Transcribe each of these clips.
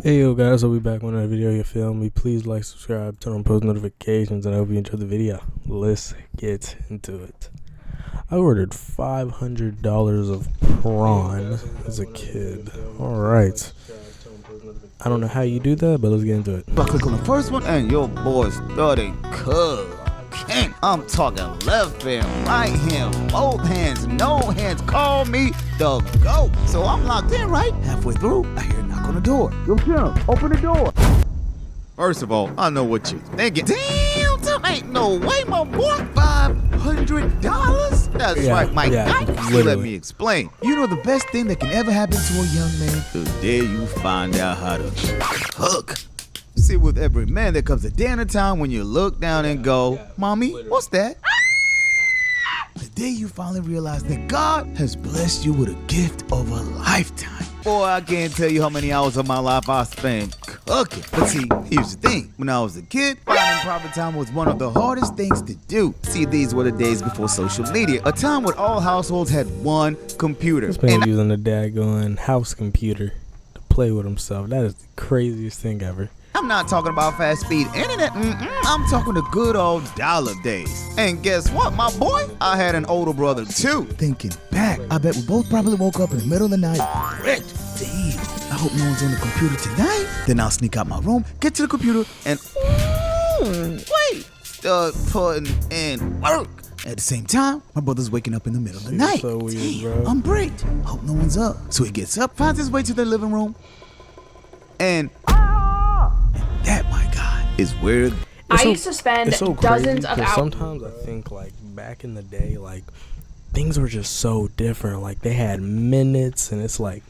Hey yo guys, I'll be back with another video. You feel me? Please like, subscribe, turn on post notifications, and I hope you enjoyed the video. Let's get into it. I ordered $500 of prawn as a kid. Alright. I don't know how you do that, but let's get into it. I click on the first one and your boy started cook. I'm talking left hand, right hand, both hands, no hands. Call me the GOAT. So I'm locked in, right? Halfway through, I hear a knock on the door. Yo, Jim, open the door. First of all, I know what you're thinking. Damn, Tim, ain't no way, my boy. $500? That's right, Mike. Let me explain. You know the best thing that can ever happen to a young man? The day you find out how to cook. See, with every man, there comes a day and a time when you look down and go, Mommy, what's that? The day you finally realize that God has blessed you with a gift of a lifetime. Boy, I can't tell you how many hours of my life I spent cooking. But see, here's the thing. When I was a kid, finding proper time was one of the hardest things to do. See, these were the days before social media, a time when all households had one computer. This man using the daggone house computer to play with himself. That is the craziest thing ever. I'm not talking about fast speed internet, I'm talking the good old dollar days. And guess what, my boy? I had an older brother too. Thinking back, I bet we both probably woke up in the middle of the night. Wrecked. Damn, I hope no one's on the computer tonight. Then I'll sneak out my room, get to the computer, and start putting in work. At the same time, my brother's waking up in the middle of the night. So weird, Damn, bro. I'm bricked. Hope no one's up. So he gets up, finds his way to the living room, and that, my God, is where I used to spend dozens of hours. Sometimes I think, like, back in the day, like, things were just so different. Like, they had minutes, and it's like,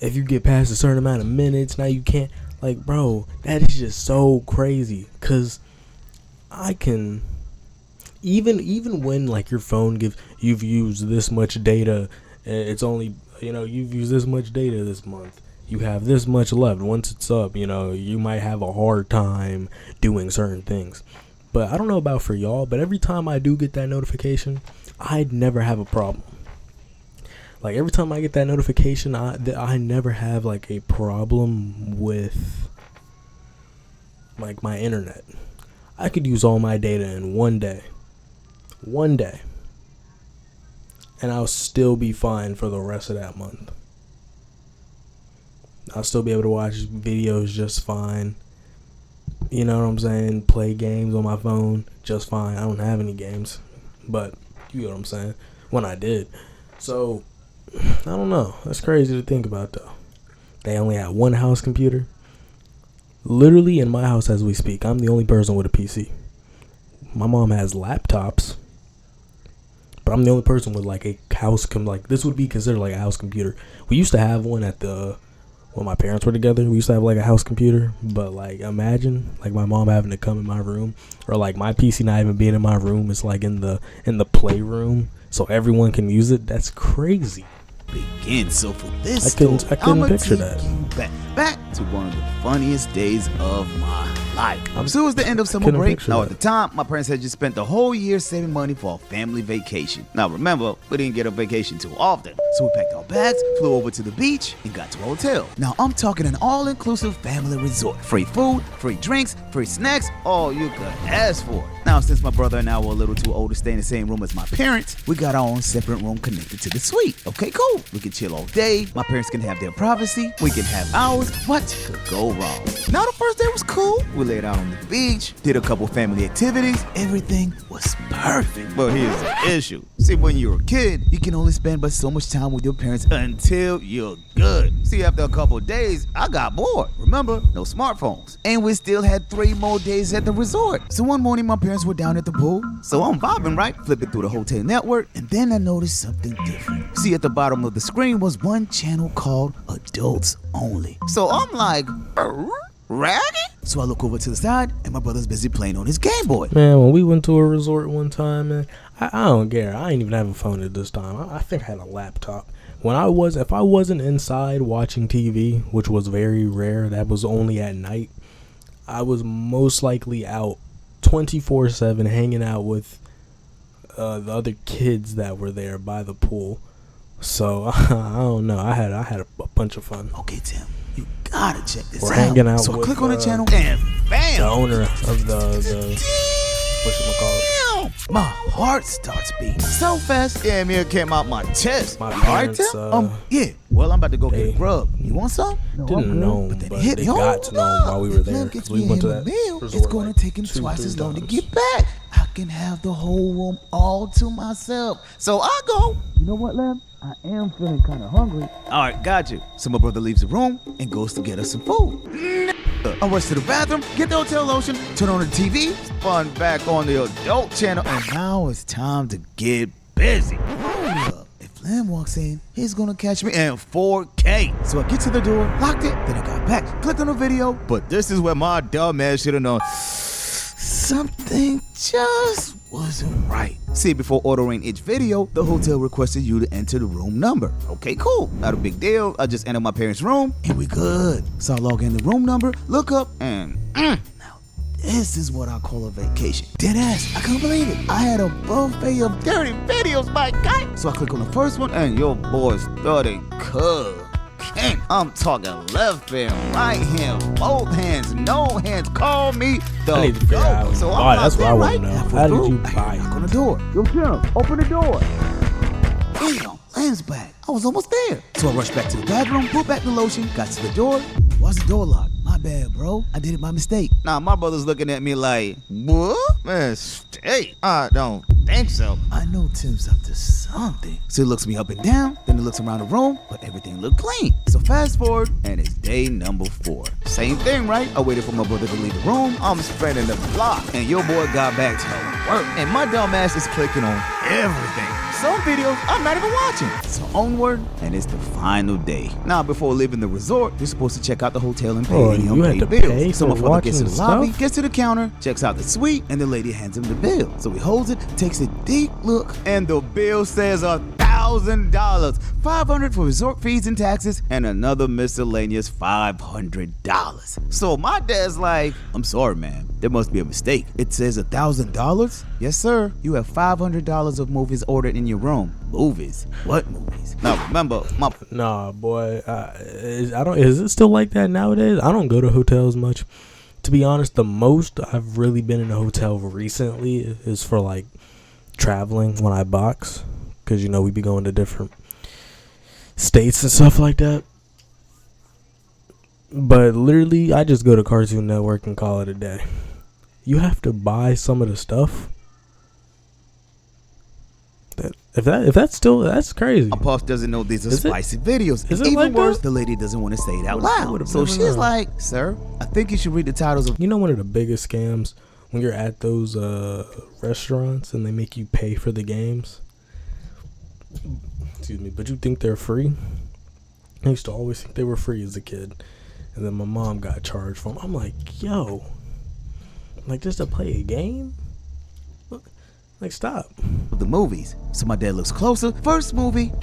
if you get past a certain amount of minutes, now you can't. Like, bro, that is just so crazy. Because I can, even when, like, your phone gives, you've used this much data, it's only, you've used this much data this month. You have this much left. Once it's up, you might have a hard time doing certain things. But I don't know about for y'all, but every time I do get that notification, I'd never have a problem. Like, every time I get that notification, I never have, like, a problem with, like, my internet. I could use all my data in one day. And I'll still be fine for the rest of that month. I'll still be able to watch videos just fine. You know what I'm saying? Play games on my phone just fine. I don't have any games, but you know what I'm saying? When I did. So, I don't know. That's crazy to think about, though. They only had one house computer. Literally in my house as we speak, I'm the only person with a PC. My mom has laptops, but I'm the only person with, like, a house like, this would be considered like a house computer. We used to have one when my parents were together. We used to have, like, a house computer, but, like, imagine, like, my mom having to come in my room, or, like, my PC not even being in my room. It's, like, in the playroom, so everyone can use it. That's crazy. Begin. So for this, I couldn't picture that. Back to one of the funniest days of my life. So it was the end of summer break. Now, at the time, my parents had just spent the whole year saving money for a family vacation. Now, remember, we didn't get a vacation too often. So we packed our bags, flew over to the beach, and got to a hotel. Now, I'm talking an all-inclusive family resort. Free food, free drinks, free snacks, all you could ask for. Now, since my brother and I were a little too old to stay in the same room as my parents, we got our own separate room connected to the suite. Okay, cool. We can chill all day. My parents can have their privacy. We can have ours. What could go wrong? Now, the first day was cool. We laid out on the beach, did a couple family activities. Everything was perfect. But here's the issue. See, when you're a kid, you can only spend but so much time with your parents until you're good. See, after a couple days, I got bored. Remember, no smartphones. And we still had 3 more days at the resort. So one morning, my parents were down at the pool. So I'm vibing, right? Flipping through the hotel network. And then I noticed something different. See, at the bottom of the screen was one channel called Adults Only. So I'm like, Raggy? So I look over to the side, and my brother's busy playing on his Game Boy. Man, when we went to a resort one time, man, I don't care. I ain't even have a phone at this time. I think I had a laptop. If I wasn't inside watching TV, which was very rare, that was only at night, I was most likely out 24/7 hanging out with the other kids that were there by the pool. So I don't know. I had a bunch of fun. Okay, Tim, you got gotta check this out. We're hanging out so with, I click on the channel and bam! The owner of the whatchamacallit. My heart starts beating so fast. Yeah, it came out my chest. My All right, parents, Tim? Yeah. Well, I'm about to go get a grub. You want some? No, didn't know, but they got to know while we were there. Gets We me went to him a that meal. resort It's going like to take him 2-3 twice as long to times. get back. I can have the whole room all to myself. So I go. You know what, Lem? I am feeling kind of hungry. All right, got you. So my brother leaves the room and goes to get us some food. I rush to the bathroom, get the hotel lotion, turn on the TV, spun back on the adult channel, and now it's time to get busy. Hold up. If Lamb walks in, he's gonna catch me in 4K. So I get to the door, locked it, then I got back, clicked on the video, but this is where my dumb ass should have known. Something just wasn't right. See, before ordering each video, the hotel requested you to enter the room number. Okay, cool. Not a big deal. I just entered my parents' room and we good. So I log in the room number, look up, and now this is what I call a vacation. Deadass, I couldn't believe it. I had a buffet of dirty videos, my guy. So I click on the first one and your boy started cooking. I'm talking left hand, right hand, both hands, no hands. Call me the I need to figure out. GOAT. So Oh, I'm that's out what I there, wanna right? know. Halfway How did through, you I buy knock it? on the door. Yo, Tim, open the door. Damn, Lamb's back. I was almost there. So I rushed back to the bathroom, put back the lotion, got to the door. Why's the door locked? My bad, bro. I did it by mistake. Now, my brother's looking at me like, what? Mistake? I don't think so. I know Tim's up to something. So he looks me up and down, then he looks around the room, but everything looked clean. So fast forward, and it's day number 4. Same thing, right? I waited for my brother to leave the room. I'm spreading the block, and your boy got back to work. And my dumb ass is clicking on everything. Some videos I'm not even watching. So onward, and it's the final day. Now, before leaving the resort, you're supposed to check out the hotel and pay any you had unpaid to bills. pay So for my father gets to watching the lobby, stuff? gets to the counter, checks out the suite, and the lady hands him the bill. So he holds it, takes a deep look, and the bill says $1,000, $500 for resort fees and taxes, and another miscellaneous $500. So my dad's like, I'm sorry, man. There must be a mistake. It says $1,000? Yes, sir. You have $500 of movies ordered in your room. Movies? What movies? Now remember, my Nah, boy. Is it still like that nowadays? I don't go to hotels much. To be honest, the most I've really been in a hotel recently is for like traveling when I box, because we be going to different states and stuff like that. But literally, I just go to Cartoon Network and call it a day. You have to buy some of the stuff. That's crazy. My Puff doesn't know these are Is it? spicy videos. Is And it even like worse, that? the lady doesn't want to say it out I loud. would've So never she's known. like, sir, I think you should read the titles of. One of the biggest scams when you're at those restaurants and they make you pay for the games. Excuse me, but you think they're free? I used to always think they were free as a kid, and then my mom got charged for them. I'm like, yo, like just to play a game? Like, stop. The movies. So my dad looks closer. First movie,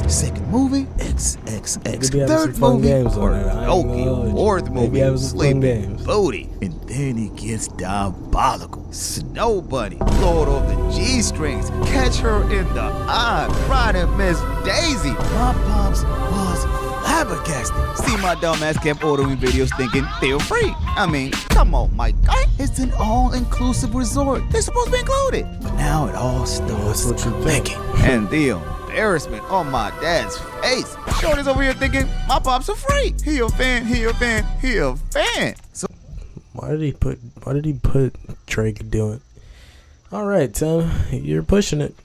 second movie, XXX. Maybe having some Third fun movie, games on that. I ain't gonna Orky. lie. Fourth Maybe movie, having some fun Sleeping games. Beauty. And then it gets diabolical. Snow Bunny, Lord of the G-Strings, Catch Her in the Eye, Riding Miss Daisy. My pops was flabbergasted. See, my dumb ass kept ordering videos thinking they were free. I mean, come on, my guy. It's an all-inclusive resort. They're supposed to be included. But now it all starts That's what you think. clicking. And the embarrassment on my dad's face. Shorty's over here thinking my pops are free. He a fan, he a fan, he a fan. So Why did he put Drake doing? All right, Tim, you're pushing it.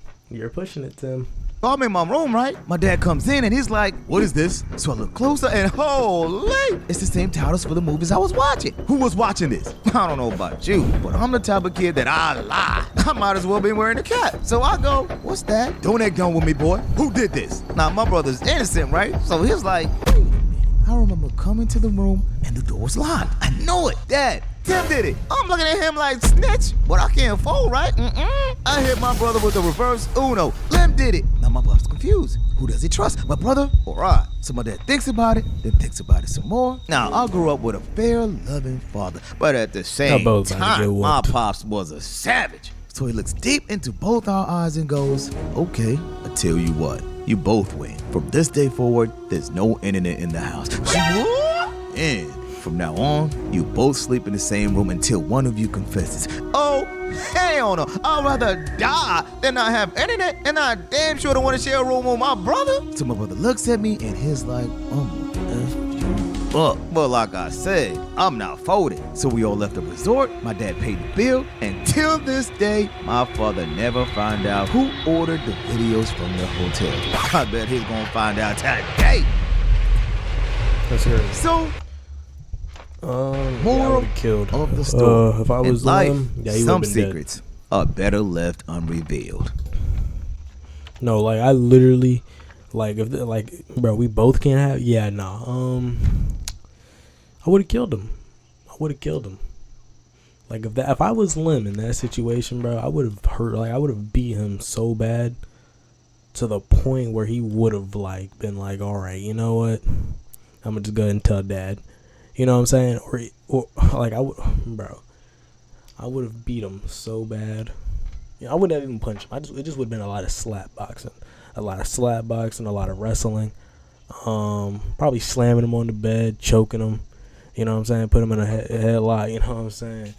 Tim. I'm in my room, right? My dad comes in and he's like, what is this? So I look closer and holy, it's the same titles for the movies I was watching. Who was watching this? I don't know about you, but I'm the type of kid that I lie. I might as well be wearing a cap. So I go, what's that? Don't act dumb with me, boy. Who did this? Now, my brother's innocent, right? So he's like, wait a minute. I remember coming to the room and the door was locked. I know it. Dad, Tim did it. I'm looking at him like snitch, but I can't fold, right? I hit my brother with the reverse Uno. Lem did it. Now my pop's confused. Who does he trust? My brother or I? So my dad thinks about it, then thinks about it some more. Now, I grew up with a fair, loving father, but at the same both had to get time, my whooped. pops was a savage. So he looks deep into both our eyes and goes, okay, I tell you what, you both win. From this day forward, there's no internet in the house. What? And from now on, you both sleep in the same room until one of you confesses. Oh, hell no. I'd rather die than not have internet, and I damn sure don't want to share a room with my brother. So my brother looks at me and he's like, I'm gonna F you up. But like I said, I'm not folding. So we all left the resort. My dad paid the bill. And till this day, my father never found out who ordered the videos from the hotel. I bet he's gonna find out today. That's her. So, moral killed of the story. If I was life, he some secrets are better left unrevealed. No, like I literally, like if bro, we both can't have. Yeah, nah. I would have killed him. Like if I was Lim in that situation, bro, I would have hurt. Like I would have beat him so bad to the point where he would have like been like, all right, you know what? I'm gonna just go ahead and tell dad. You know what I'm saying? Or like I would have beat him so bad. I wouldn't have even punched him. It just would have been a lot of slap boxing, a lot of wrestling. Probably slamming him on the bed, choking him. You know what I'm saying? Put him in a headlock. You know what I'm saying?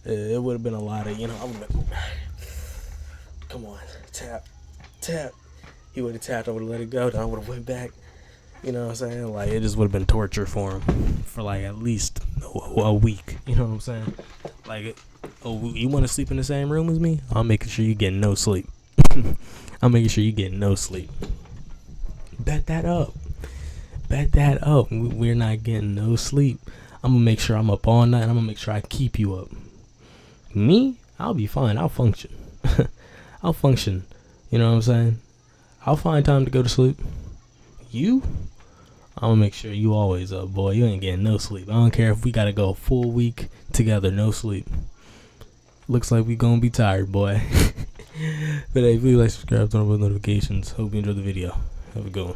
It would have been a lot of, I would have been, come on, tap. He would have tapped. I would have let it go. Then I would have went back. You know what I'm saying? Like, it just would have been torture for him for, like, at least a week. You know what I'm saying? Like, you want to sleep in the same room as me? I'm making sure you get no sleep. Bet that up. We're not getting no sleep. I'm going to make sure I'm up all night, and I'm going to make sure I keep you up. Me? I'll be fine. I'll function. You know what I'm saying? I'll find time to go to sleep. You? I'm gonna make sure you always up, boy. You ain't getting no sleep. I don't care if we gotta go a full week together, no sleep. Looks like we gonna be tired, boy. But hey, please like, subscribe, turn on those notifications. Hope you enjoyed the video. Have a good one.